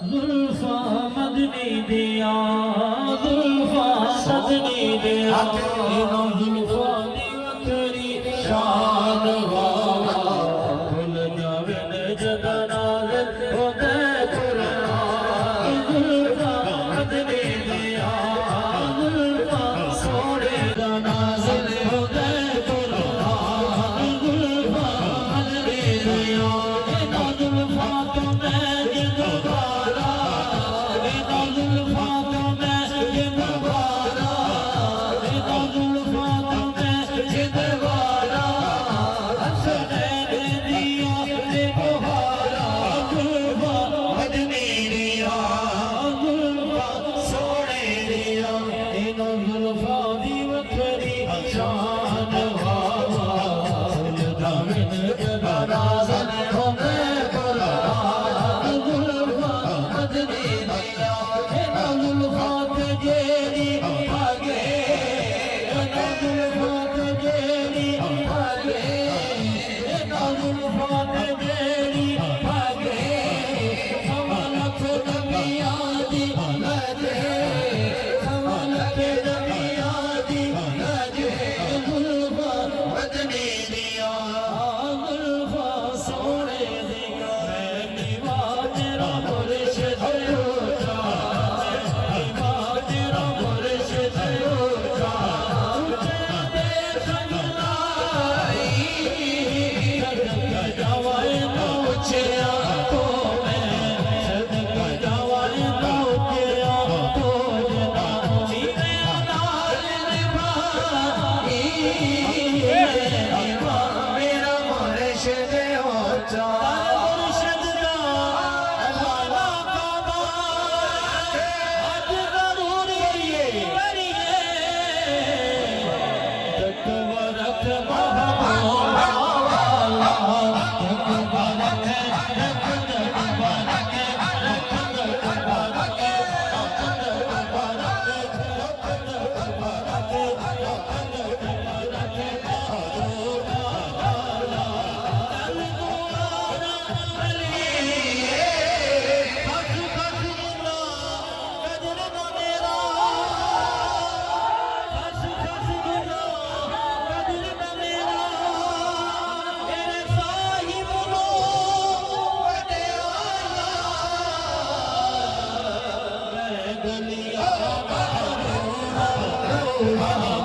जुल्फा मदनी दिया जुल्फा सदनी दिया जुल्फा दी वखरी शान वाला खुल जावे न जदा नाज़िल होते कुरान जुल्फा मदनी दिया जुल्फा सोने दा नाज़िल होते कुरान जुल्फा मदनी दिया जुल्फा तो मैं जिंदवारा जुल्फा तो मैं जिंदवारा जुल्फा तो मैं जिंदवारा हसनैन दिया देखोहारा जुल्फा मदनी दिया जुल्फा सोने दिया इनो जुल्फा दी वखरी शान वाला दामिन जदा नाज़िल होते Oh